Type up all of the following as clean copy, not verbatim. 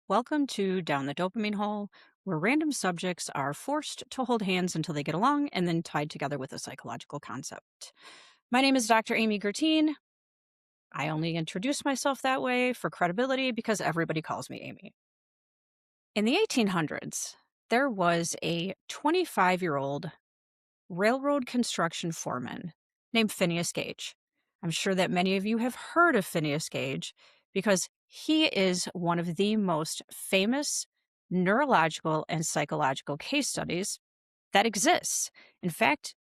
Welcome to Down the Dopamine Hole, where random subjects are forced to hold hands until they get along and then tied together with a psychological concept. My name is Dr. Amy Guertin. I only introduce myself that way for credibility because everybody calls me Amy. In the 1800s, there was a 25-year-old railroad construction foreman named Phineas Gage. I'm sure that many of you have heard of Phineas Gage because he is one of the most famous neurological and psychological case studies that exists. In fact,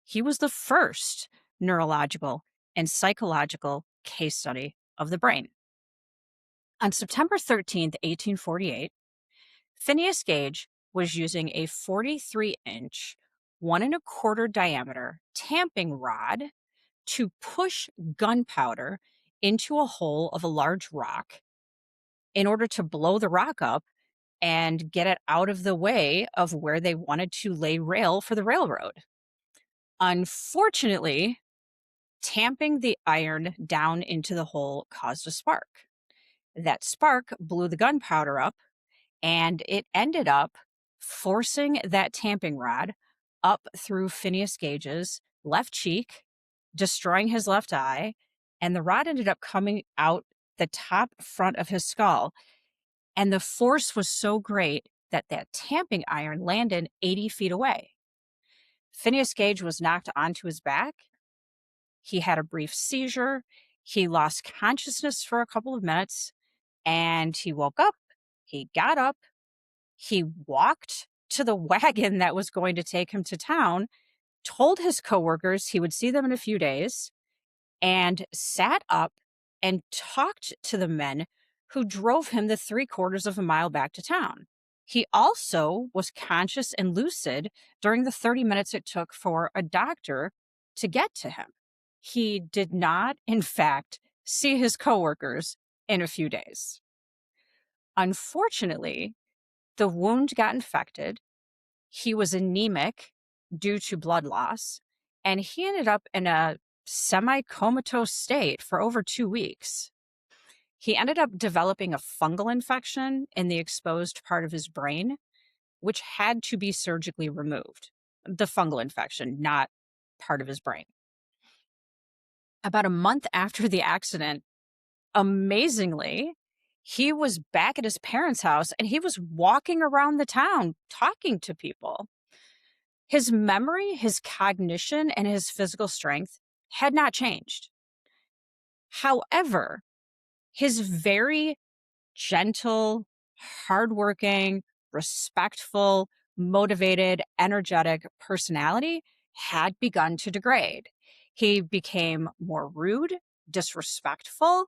he was the first neurological and psychological case study of the brain. On September 13th, 1848, Phineas Gage was using a 43-inch, 1 1/4 diameter tamping rod to push gunpowder into a hole of a large rock in order to blow the rock up and get it out of the way of where they wanted to lay rail for the railroad. Unfortunately, tamping the iron down into the hole caused a spark. That spark blew the gunpowder up, and it ended up forcing that tamping rod up through Phineas Gage's left cheek, destroying his left eye, and the rod ended up coming out the top front of his skull. And the force was so great that that tamping iron landed 80 feet away. Phineas Gage was knocked onto his back. He had a brief seizure. He lost consciousness for a couple of minutes, and he woke up. He got up. He walked to the wagon that was going to take him to town, told his coworkers he would see them in a few days, and sat up and talked to the men who drove him the 3/4 of a mile back to town. He also was conscious and lucid during the 30 minutes it took for a doctor to get to him. He did not, in fact, see his coworkers in a few days. Unfortunately, the wound got infected. He was anemic due to blood loss, and he ended up in a semi comatose state for over 2 weeks. He ended up developing a fungal infection in the exposed part of his brain, which had to be surgically removed. The fungal infection, not part of his brain. About a month after the accident, amazingly, he was back at his parents' house and he was walking around the town talking to people. His memory, his cognition, and his physical strength had not changed. However, his very gentle, hardworking, respectful, motivated, energetic personality had begun to degrade. He became more rude, disrespectful,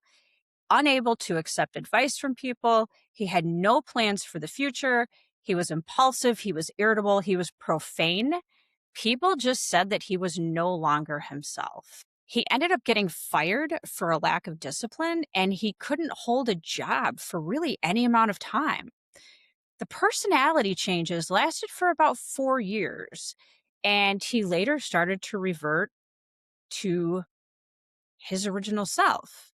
unable to accept advice from people. He had no plans for the future. He was impulsive. He was irritable. He was profane. People just said that he was no longer himself. He ended up getting fired for a lack of discipline, and he couldn't hold a job for really any amount of time. The personality changes lasted for about 4 years, and he later started to revert to his original self.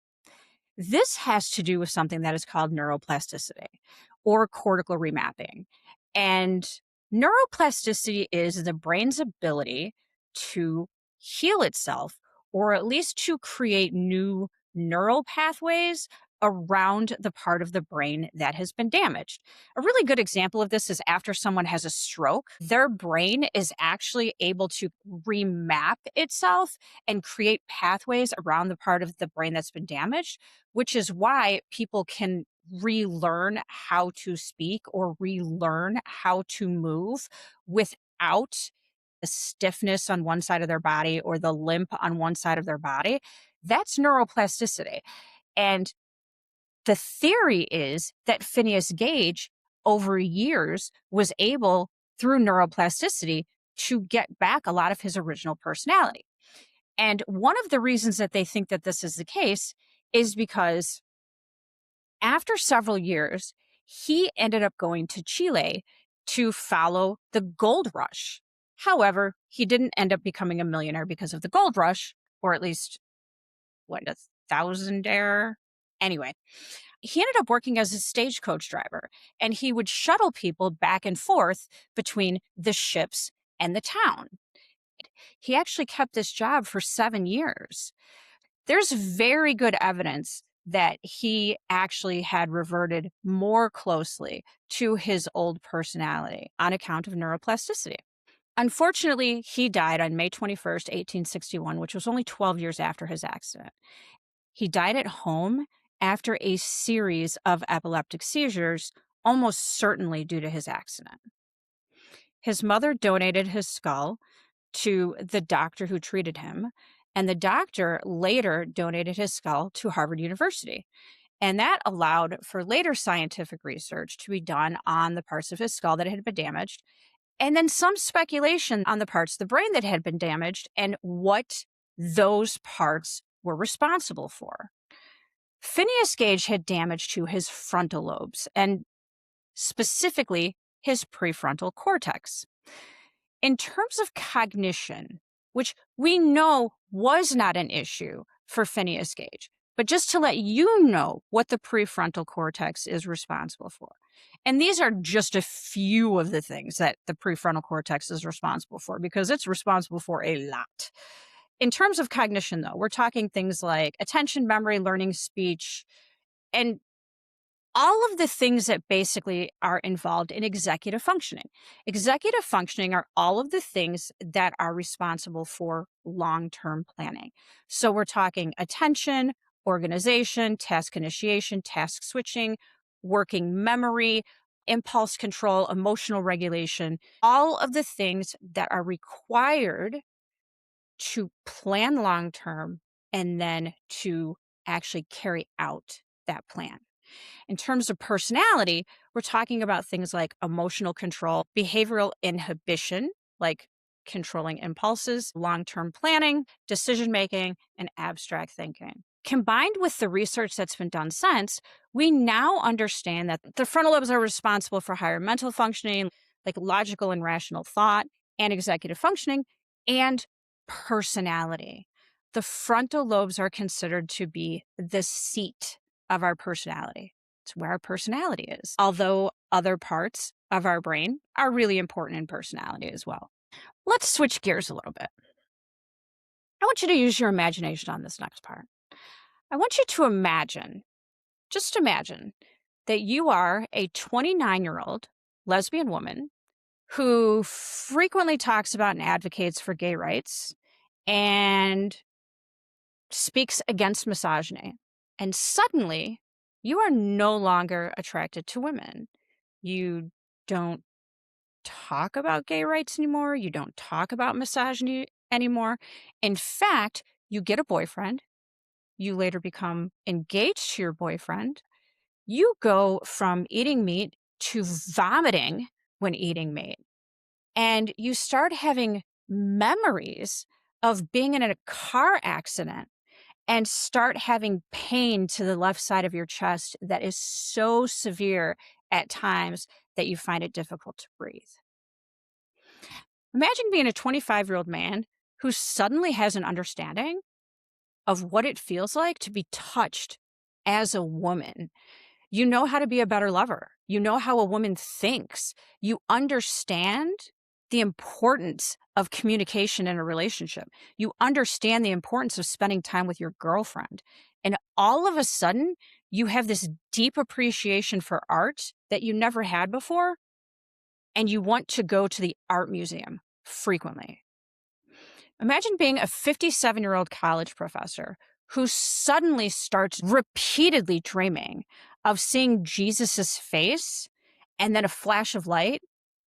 This has to do with something that is called neuroplasticity or cortical remapping. And neuroplasticity is the brain's ability to heal itself, or at least to create new neural pathways around the part of the brain that has been damaged. A really good example of this is after someone has a stroke, their brain is actually able to remap itself and create pathways around the part of the brain that's been damaged, which is why people can relearn how to speak or relearn how to move without the stiffness on one side of their body or the limp on one side of their body. That's neuroplasticity. And the theory is that Phineas Gage, over years, was able, through neuroplasticity, to get back a lot of his original personality. And one of the reasons that they think that this is the case is because after several years, he ended up going to Chile to follow the gold rush. However, he didn't end up becoming a millionaire because of the gold rush, or at least, what, a thousandaire? Anyway, he ended up working as a stagecoach driver, and he would shuttle people back and forth between the ships and the town. He actually kept this job for 7 years. There's very good evidence that he actually had reverted more closely to his old personality on account of neuroplasticity. Unfortunately, he died on May 21st, 1861, which was only 12 years after his accident. He died at home after a series of epileptic seizures, almost certainly due to his accident. His mother donated his skull to the doctor who treated him, and the doctor later donated his skull to Harvard University. And that allowed for later scientific research to be done on the parts of his skull that had been damaged, and then some speculation on the parts of the brain that had been damaged and what those parts were responsible for. Phineas Gage had damage to his frontal lobes, and specifically his prefrontal cortex. In terms of cognition, which we know was not an issue for Phineas Gage, but just to let you know what the prefrontal cortex is responsible for. And these are just a few of the things that the prefrontal cortex is responsible for, because it's responsible for a lot. In terms of cognition, though, we're talking things like attention, memory, learning, speech, and all of the things that basically are involved in executive functioning. Executive functioning are all of the things that are responsible for long-term planning. So we're talking attention, organization, task initiation, task switching, working memory, impulse control, emotional regulation, all of the things that are required to plan long-term and then to actually carry out that plan. In terms of personality, we're talking about things like emotional control, behavioral inhibition, like controlling impulses, long-term planning, decision-making, and abstract thinking. Combined with the research that's been done since, we now understand that the frontal lobes are responsible for higher mental functioning, like logical and rational thought, and executive functioning, and personality. The frontal lobes are considered to be the seat of our personality. It's where our personality is, although other parts of our brain are really important in personality as well. Let's switch gears a little bit. I want you to use your imagination on this next part. I want you to imagine, just imagine, that you are a 29-year-old lesbian woman who frequently talks about and advocates for gay rights and speaks against misogyny. And suddenly, you are no longer attracted to women. You don't talk about gay rights anymore. You don't talk about misogyny anymore. In fact, you get a boyfriend. You later become engaged to your boyfriend. You go from eating meat to vomiting when eating meat. And you start having memories of being in a car accident and start having pain to the left side of your chest that is so severe at times that you find it difficult to breathe. Imagine being a 25-year-old man who suddenly has an understanding of what it feels like to be touched as a woman. You know how to be a better lover. You know how a woman thinks. You understand the importance of communication in a relationship. You understand the importance of spending time with your girlfriend. And all of a sudden, you have this deep appreciation for art that you never had before, and you want to go to the art museum frequently. Imagine being a 57-year-old college professor who suddenly starts repeatedly dreaming of seeing Jesus's face and then a flash of light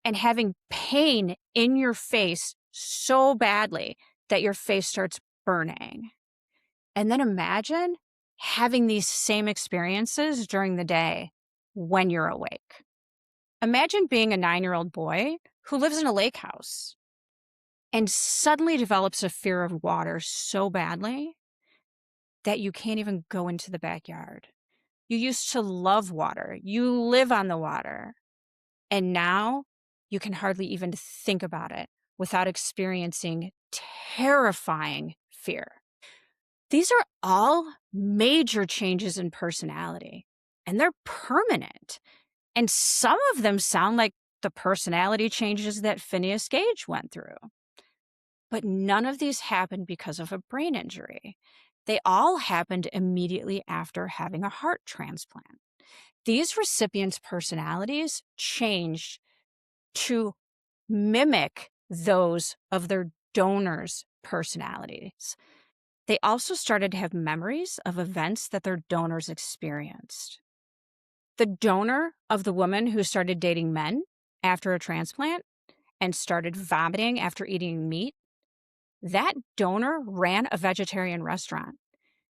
and having pain in your face so badly that your face starts burning. And then imagine having these same experiences during the day when you're awake. Imagine being a 9-year-old boy who lives in a lake house and suddenly develops a fear of water so badly that you can't even go into the backyard. You used to love water. You live on the water. And now you can hardly even think about it without experiencing terrifying fear. These are all major changes in personality. and they're permanent. And some of them sound like the personality changes that Phineas Gage went through. But none of these happened because of a brain injury. They all happened immediately after having a heart transplant. These recipients' personalities changed to mimic those of their donors' personalities. They also started to have memories of events that their donors experienced. The donor of the woman who started dating men after a transplant and started vomiting after eating meat, that donor ran a vegetarian restaurant.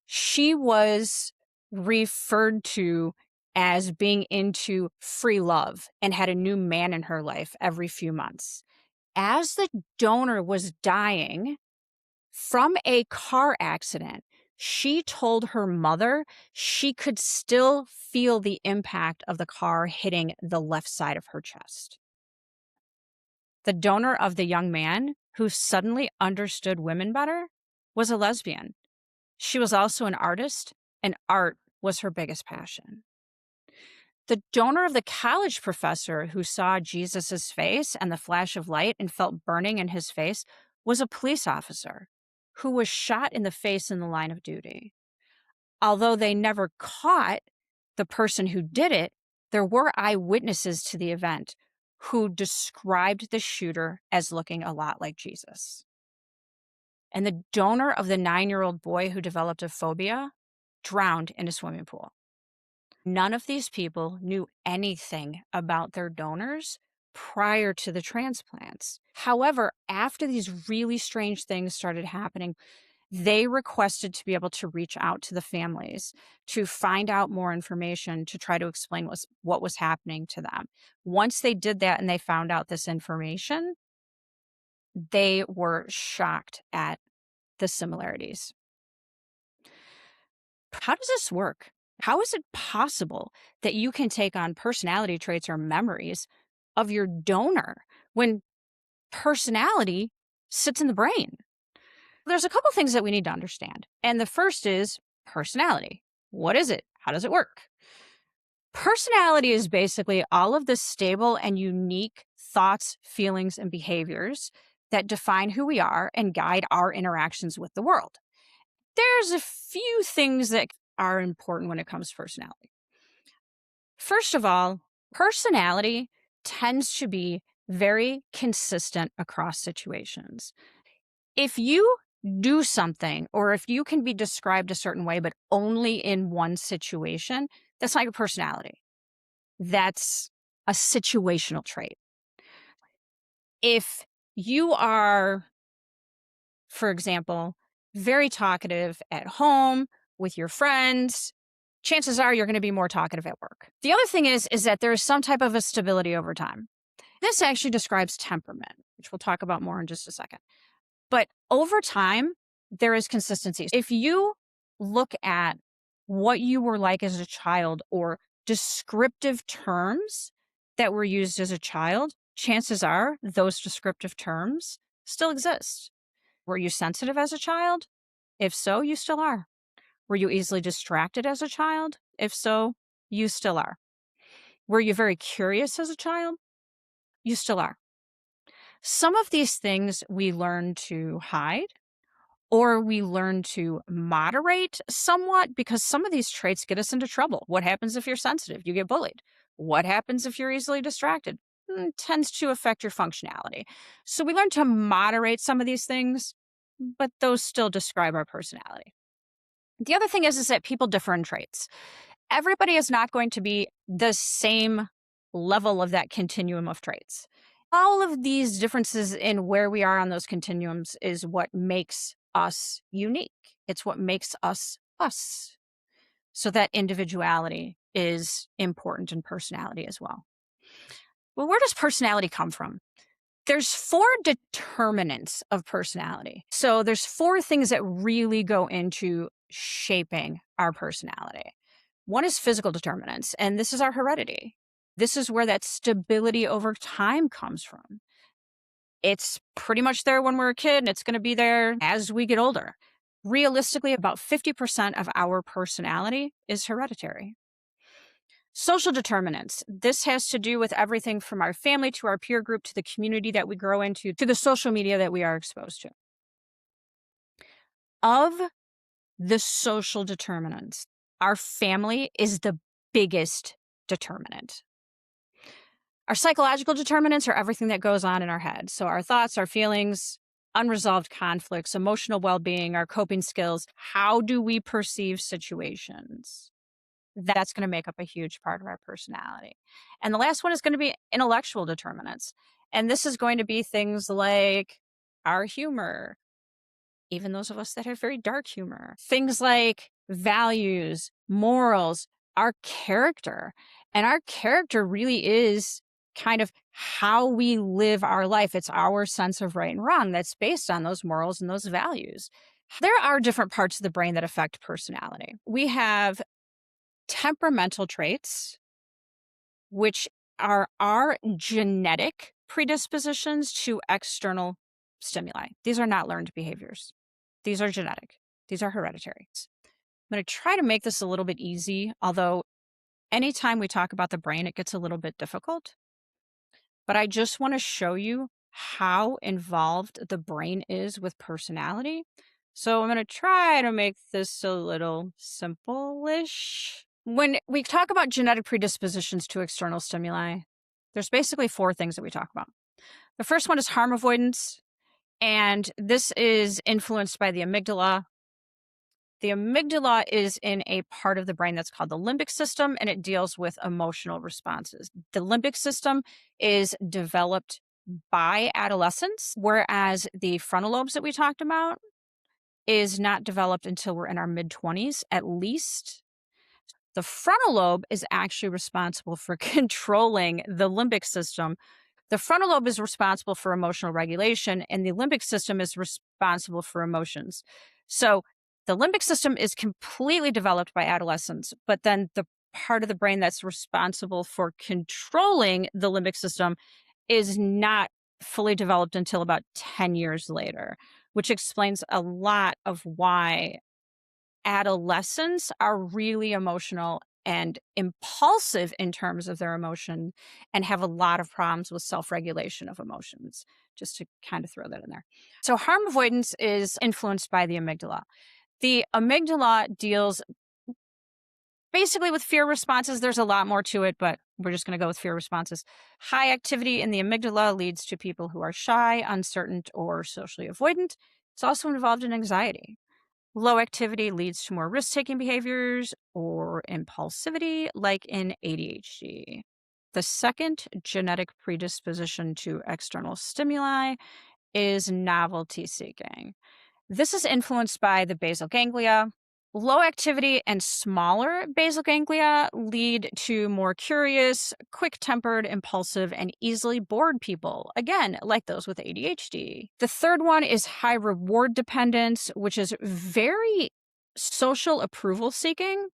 She was referred to as being into free love and had a new man in her life every few months. As the donor was dying from a car accident, she told her mother she could still feel the impact of the car hitting the left side of her chest. The donor of the young man who suddenly understood women better was a lesbian. She was also an artist, and art was her biggest passion. The donor of the college professor who saw Jesus's face and the flash of light and felt burning in his face was a police officer who was shot in the face in the line of duty. Although they never caught the person who did it, there were eyewitnesses to the event who described the shooter as looking a lot like Jesus. And the donor of the 9-year-old boy who developed a phobia drowned in a swimming pool. None of these people knew anything about their donors prior to the transplants. However, after these really strange things started happening, they requested to be able to reach out to the families to find out more information to try to explain what was happening to them. Once they did that and they found out this information, they were shocked at the similarities. How does this work? How is it possible that you can take on personality traits or memories of your donor when personality sits in the brain? There's a couple things that we need to understand. And the first is personality. What is it? How does it work? Personality is basically all of the stable and unique thoughts, feelings, and behaviors that define who we are and guide our interactions with the world. There's a few things that are important when it comes to personality. First of all, personality tends to be very consistent across situations. If you do something or if you can be described a certain way, but only in one situation, that's not your personality. That's a situational trait. If you are, for example, very talkative at home with your friends, chances are you're going to be more talkative at work. The other thing is that there is some type of a stability over time. This actually describes temperament, which we'll talk about more in just a second. But over time, there is consistency. If you look at what you were like as a child or descriptive terms that were used as a child, chances are those descriptive terms still exist. Were you sensitive as a child? If so, you still are. Were you easily distracted as a child? If so, you still are. Were you very curious as a child? You still are. Some of these things we learn to hide or we learn to moderate somewhat because some of these traits get us into trouble. What happens if you're sensitive? You get bullied. What happens if you're easily distracted? Tends to affect your functionality. So we learn to moderate some of these things, but those still describe our personality. The other thing is that people differ in traits. Everybody is not going to be the same level of that continuum of traits. All of these differences in where we are on those continuums is what makes us unique. It's what makes us us. So that individuality is important in personality as well. Well, where does personality come from? There's 4 determinants of personality. So there's 4 things that really go into shaping our personality. One is physical determinants, and this is our heredity. This is where that stability over time comes from. It's pretty much there when we're a kid, and it's going to be there as we get older. Realistically, about 50% of our personality is hereditary. Social determinants. This has to do with everything from our family to our peer group to the community that we grow into to the social media that we are exposed to. Of the social determinants, our family is the biggest determinant. Our psychological determinants are everything that goes on in our head. So our thoughts, our feelings, unresolved conflicts, emotional well-being, our coping skills. How do we perceive situations? That's going to make up a huge part of our personality. And the last one is going to be intellectual determinants. And this is going to be things like our humor, even those of us that have very dark humor, things like values, morals, our character. And our character really is kind of how we live our life. It's our sense of right and wrong that's based on those morals and those values. There are different parts of the brain that affect personality. We have temperamental traits, which are our genetic predispositions to external stimuli. These are not learned behaviors. These are genetic. These are hereditary. I'm going to try to make this a little bit easy, although anytime we talk about the brain, it gets a little bit difficult. But I just want to show you how involved the brain is with personality. So I'm going to try to make this a little simple-ish. When we talk about genetic predispositions to external stimuli, there's basically 4 things that we talk about. The first one is harm avoidance, and this is influenced by the amygdala. The amygdala is in a part of the brain that's called the limbic system, and it deals with emotional responses. The limbic system is developed by adolescence, whereas the frontal lobes that we talked about is not developed until we're in our mid-20s at least. The frontal lobe is actually responsible for controlling the limbic system. The frontal lobe is responsible for emotional regulation, and the limbic system is responsible for emotions. So the limbic system is completely developed by adolescence, but then the part of the brain that's responsible for controlling the limbic system is not fully developed until about 10 years later, which explains a lot of why adolescents are really emotional and impulsive in terms of their emotion and have a lot of problems with self-regulation of emotions, just to kind of throw that in there. So harm avoidance is influenced by the amygdala. The amygdala deals basically with fear responses. There's a lot more to it, but we're just going to go with fear responses. High activity in the amygdala leads to people who are shy, uncertain, or socially avoidant. It's also involved in anxiety. Low activity leads to more risk-taking behaviors or impulsivity, like in ADHD. The second genetic predisposition to external stimuli is novelty seeking. This is influenced by the basal ganglia. Low activity and smaller basal ganglia lead to more curious, quick-tempered, impulsive, and easily bored people, again, like those with ADHD. The third one is high reward dependence, which is very social approval seeking.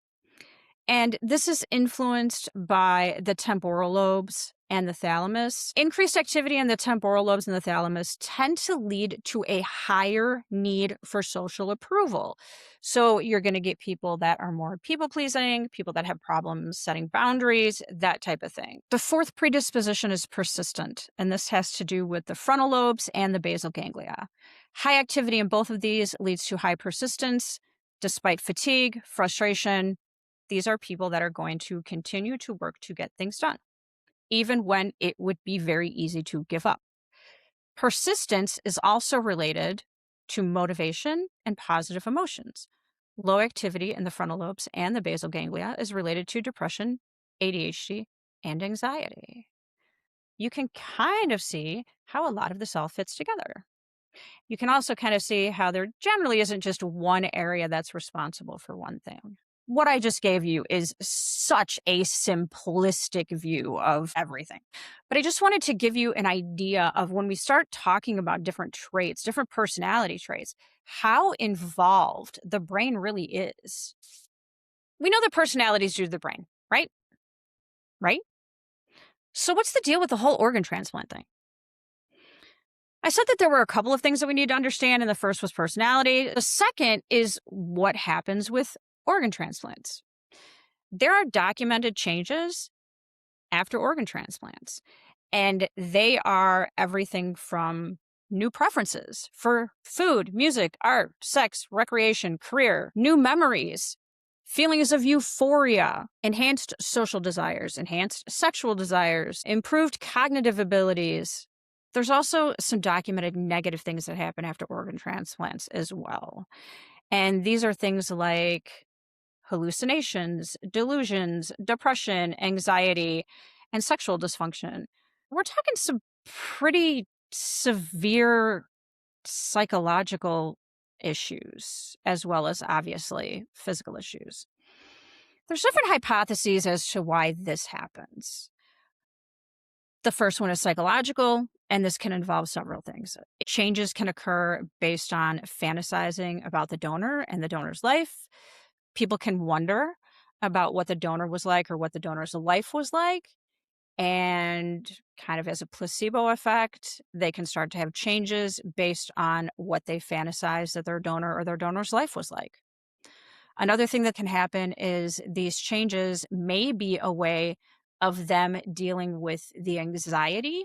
And this is influenced by the temporal lobes and the thalamus. Increased activity in the temporal lobes and the thalamus tend to lead to a higher need for social approval. So you're going to get people that are more people-pleasing, people that have problems setting boundaries, that type of thing. The fourth predisposition is persistent, and this has to do with the frontal lobes and the basal ganglia. High activity in both of these leads to high persistence, despite fatigue, frustration. These are people that are going to continue to work to get things done, even when it would be very easy to give up. Persistence is also related to motivation and positive emotions. Low activity in the frontal lobes and the basal ganglia is related to depression, ADHD, and anxiety. You can kind of see how a lot of this all fits together. You can also kind of see how there generally isn't just one area that's responsible for one thing. What I just gave you is such a simplistic view of everything. But I just wanted to give you an idea of when we start talking about different traits, different personality traits, how involved the brain really is. We know that personality is due to the brain, right? Right? So what's the deal with the whole organ transplant thing? I said that there were a couple of things that we need to understand, and the first was personality. The second is what happens with organ transplants. There are documented changes after organ transplants, and they are everything from new preferences for food, music, art, sex, recreation, career, new memories, feelings of euphoria, enhanced social desires, enhanced sexual desires, improved cognitive abilities. There's also some documented negative things that happen after organ transplants as well. And these are things like hallucinations, delusions, depression, anxiety, and sexual dysfunction. We're talking some pretty severe psychological issues, as well as obviously physical issues. There's different hypotheses as to why this happens. The first one is psychological, and this can involve several things. Changes can occur based on fantasizing about the donor and the donor's life. People can wonder about what the donor was like or what the donor's life was like. And kind of as a placebo effect, they can start to have changes based on what they fantasize that their donor or their donor's life was like. Another thing that can happen is these changes may be a way of them dealing with the anxiety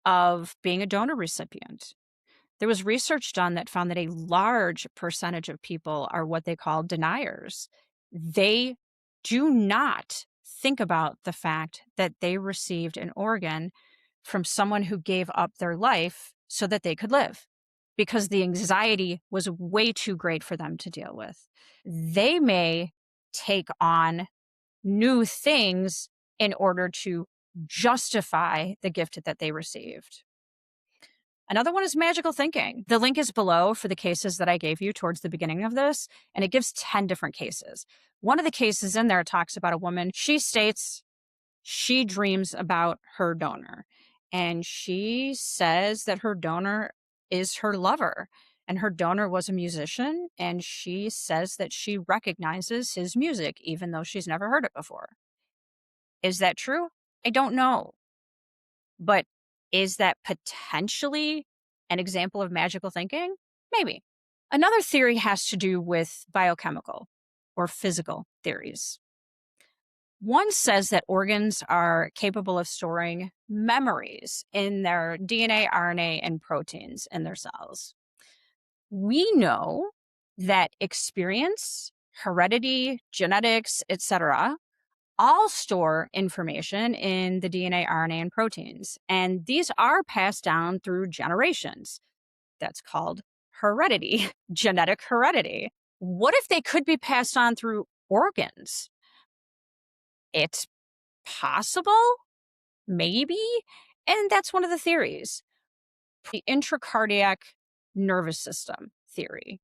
of being a donor recipient. There was research done that found that a large percentage of people are what they call deniers. They do not think about the fact that they received an organ from someone who gave up their life so that they could live, because the anxiety was way too great for them to deal with. They may take on new things in order to justify the gift that they received. Another one is magical thinking. The link is below for the cases that I gave you towards the beginning of this, and it gives 10 different cases. One of the cases in there talks about a woman. She states she dreams about her donor, and she says that her donor is her lover, and her donor was a musician, and she says that she recognizes his music, even though she's never heard it before. Is that true? I don't know. But is that potentially an example of magical thinking? Maybe. Another theory has to do with biochemical or physical theories. One says that organs are capable of storing memories in their DNA, RNA, and proteins in their cells. We know that experience, heredity, genetics, etc., all store information in the DNA, RNA, and proteins. And these are passed down through generations. That's called heredity, genetic heredity. What if they could be passed on through organs? It's possible, maybe. And that's one of the theories. The intracardiac nervous system theory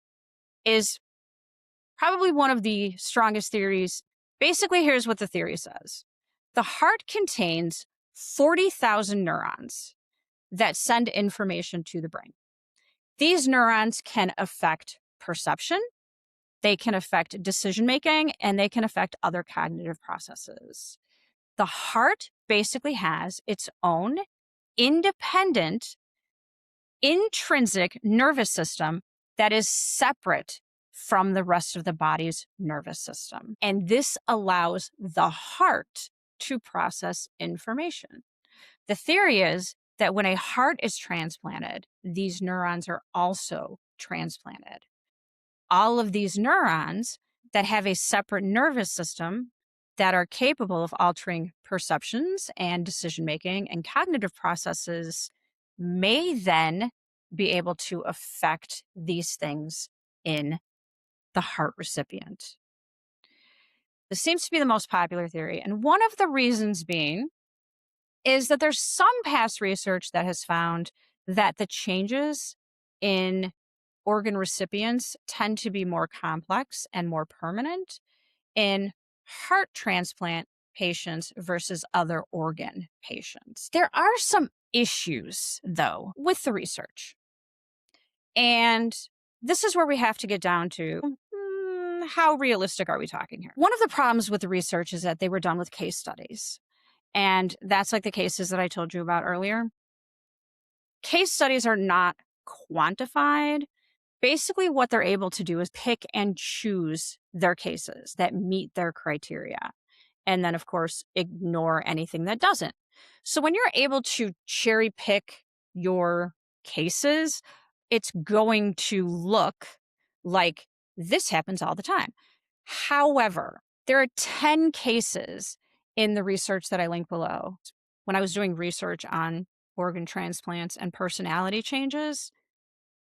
is probably one of the strongest theories. Basically, here's what the theory says. The heart contains 40,000 neurons that send information to the brain. These neurons can affect perception, they can affect decision making, and they can affect other cognitive processes. The heart basically has its own independent, intrinsic nervous system that is separate from the rest of the body's nervous system. And this allows the heart to process information. The theory is that when a heart is transplanted, these neurons are also transplanted. All of these neurons that have a separate nervous system that are capable of altering perceptions and decision making and cognitive processes may then be able to affect these things in the heart recipient. This seems to be the most popular theory. And one of the reasons being is that there's some past research that has found that the changes in organ recipients tend to be more complex and more permanent in heart transplant patients versus other organ patients. There are some issues, though, with the research. And this is where we have to get down to how realistic are we talking here? One of the problems with the research is that they were done with case studies. And that's like the cases that I told you about earlier. Case studies are not quantified Basically, what they're able to do is pick and choose their cases that meet their criteria. And then, of course, ignore anything that doesn't. So when you're able to cherry pick your cases, it's going to look like this happens all the time. However, there are 10 cases in the research that I link below. When I was doing research on organ transplants and personality changes,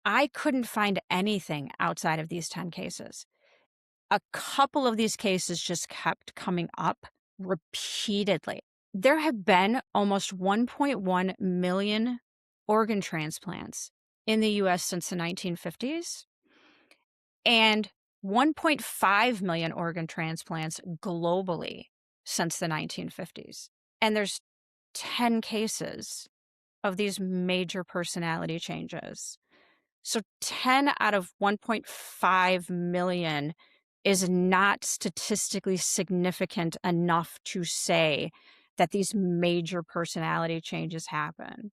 I couldn't find anything outside of these 10 cases. A couple of these cases just kept coming up repeatedly. There have been almost 1.1 million organ transplants in the US since the 1950s and 1.5 million organ transplants globally since the 1950s. And there's 10 cases of these major personality changes. So 10 out of 1.5 million is not statistically significant enough to say that these major personality changes happen.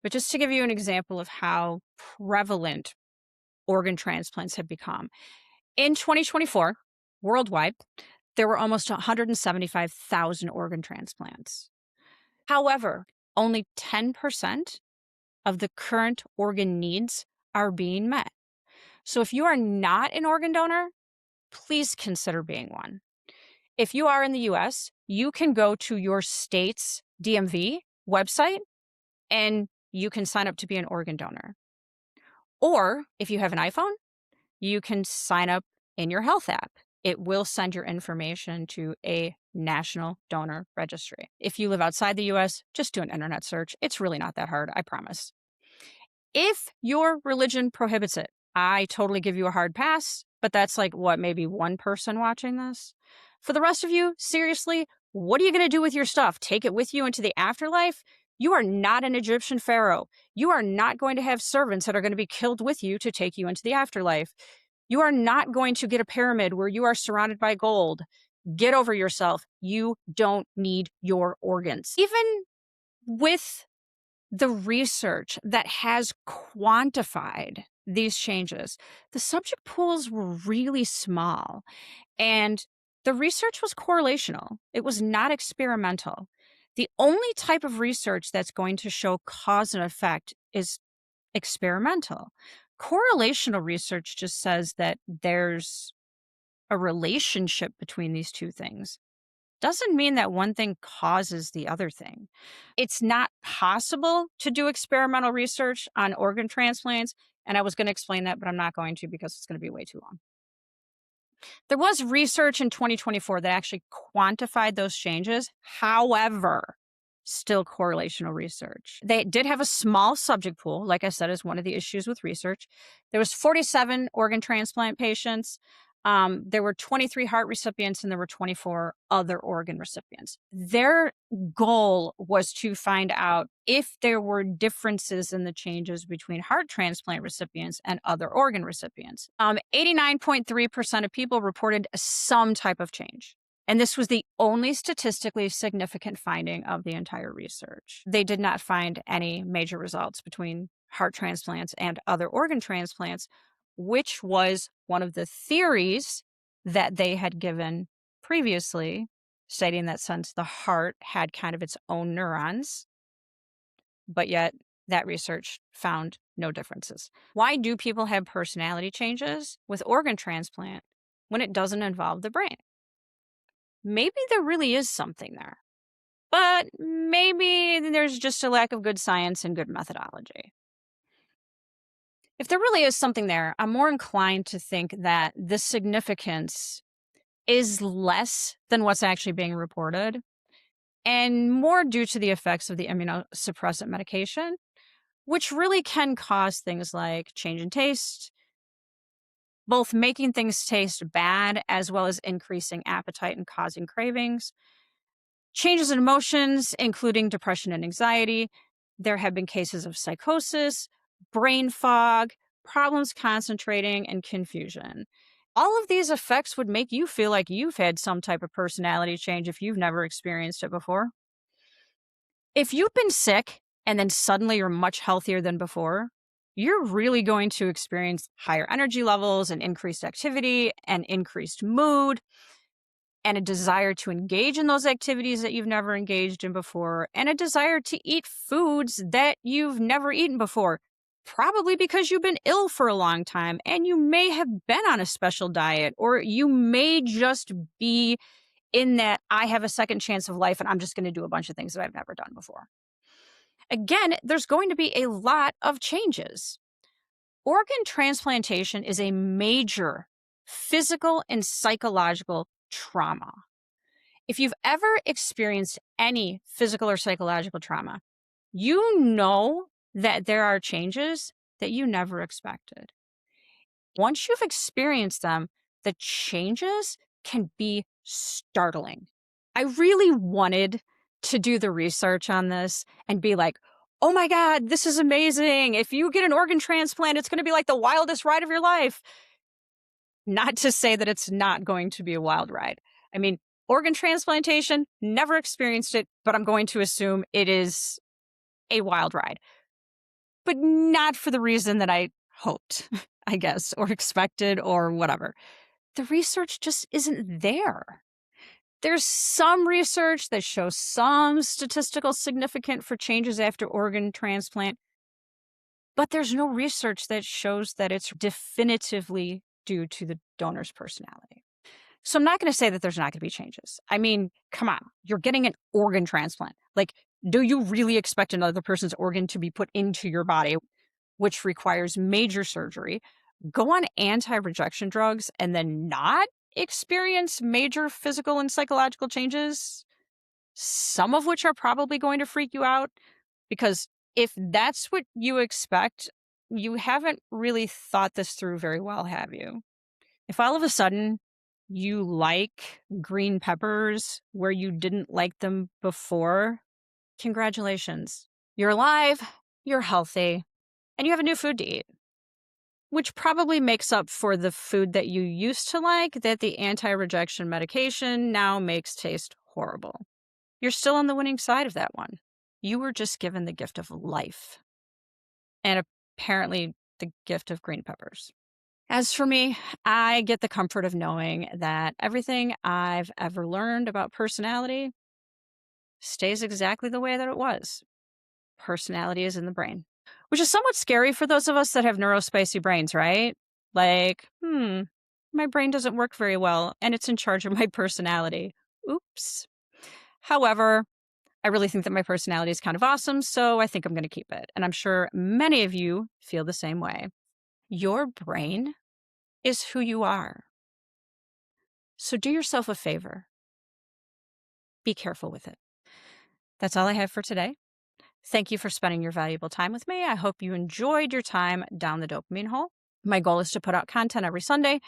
But just to give you an example of how prevalent organ transplants have become, in 2024, worldwide, there were almost 175,000 organ transplants. However, only 10% of the current organ needs are being met. So if you are not an organ donor, please consider being one. If you are in the US, you can go to your state's DMV website and you can sign up to be an organ donor. Or if you have an iPhone, you can sign up in your health app. It will send your information to a national donor registry. If you live outside the US, just do an internet search. It's really not that hard, I promise. If your religion prohibits it, I totally give you a hard pass, but that's like, what, maybe one person watching this? For the rest of you, seriously, what are you going to do with your stuff? Take it with you into the afterlife? You are not an Egyptian pharaoh. You are not going to have servants that are going to be killed with you to take you into the afterlife. You are not going to get a pyramid where you are surrounded by gold. Get over yourself. You don't need your organs. Even with the research that has quantified these changes, the subject pools were really small, and the research was correlational. It was not experimental. The only type of research that's going to show cause and effect is experimental. Correlational research just says that there's a relationship between these two things. Doesn't mean that one thing causes the other thing. It's not possible to do experimental research on organ transplants, and I was going to explain that, but I'm not going to because it's going to be way too long. There was research in 2024 that actually quantified those changes. However, still correlational research. They did have a small subject pool, like I said, is one of the issues with research. There was 47 organ transplant patients. There were 23 heart recipients and there were 24 other organ recipients. Their goal was to find out if there were differences in the changes between heart transplant recipients and other organ recipients. 89.3% of people reported some type of change. And this was the only statistically significant finding of the entire research. They did not find any major results between heart transplants and other organ transplants, which was one of the theories that they had given previously, stating that since the heart had kind of its own neurons, but yet that research found no differences. Why do people have personality changes with organ transplant when it doesn't involve the brain? Maybe there really is something there, but maybe there's just a lack of good science and good methodology. If there really is something there, I'm more inclined to think that the significance is less than what's actually being reported and more due to the effects of the immunosuppressant medication, which really can cause things like change in taste, both making things taste bad as well as increasing appetite and causing cravings. Changes in emotions, including depression and anxiety. There have been cases of psychosis, brain fog, problems concentrating, and confusion. All of these effects would make you feel like you've had some type of personality change if you've never experienced it before. If you've been sick and then suddenly you're much healthier than before, you're really going to experience higher energy levels and increased activity and increased mood and a desire to engage in those activities that you've never engaged in before, and a desire to eat foods that you've never eaten before. Probably because you've been ill for a long time and you may have been on a special diet, or you may just be in that I have a second chance of life and I'm just going to do a bunch of things that I've never done before. Again, there's going to be a lot of changes. Organ transplantation is a major physical and psychological trauma. If you've ever experienced any physical or psychological trauma, you know that there are changes that you never expected. Once you've experienced them, the changes can be startling. I really wanted to do the research on this and be like, oh my God, this is amazing. If you get an organ transplant, it's going to be like the wildest ride of your life. Not to say that it's not going to be a wild ride. I mean, organ transplantation, never experienced it, but I'm going to assume it is a wild ride. But not for the reason that I hoped, I guess, or expected or whatever. The research just isn't there. There's some research that shows some statistical significance for changes after organ transplant, but there's no research that shows that it's definitively due to the donor's personality. So I'm not going to say that there's not going to be changes. I mean, come on, you're getting an organ transplant. Like, do you really expect another person's organ to be put into your body, which requires major surgery, go on anti-rejection drugs, and then not experience major physical and psychological changes? Some of which are probably going to freak you out, because if that's what you expect, you haven't really thought this through very well, have you? If all of a sudden you like green peppers where you didn't like them before, congratulations. You're alive, you're healthy, and you have a new food to eat, which probably makes up for the food that you used to like that the anti-rejection medication now makes taste horrible. You're still on the winning side of that one. You were just given the gift of life, and apparently the gift of green peppers. As for me, I get the comfort of knowing that everything I've ever learned about personality stays exactly the way that it was. Personality is in the brain, which is somewhat scary for those of us that have neurospicy brains, right? Like, my brain doesn't work very well and it's in charge of my personality. Oops. However, I really think that my personality is kind of awesome, so I think I'm going to keep it. And I'm sure many of you feel the same way. Your brain is who you are. So do yourself a favor. Be careful with it. That's all I have for today. Thank you for spending your valuable time with me. I hope you enjoyed your time down the dopamine hole. My goal is to put out content every Sunday.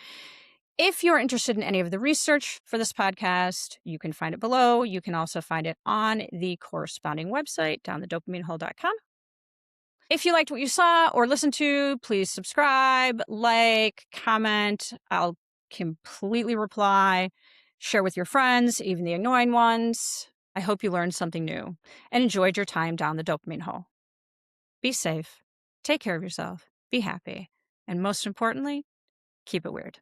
If you're interested in any of the research for this podcast, you can find it below. You can also find it on the corresponding website, downthedopaminehole.com. If you liked what you saw or listened to, please subscribe, like, comment. I'll completely reply. Share with your friends, even the annoying ones. I hope you learned something new and enjoyed your time down the dopamine hole. Be safe, take care of yourself, be happy, and most importantly, keep it weird.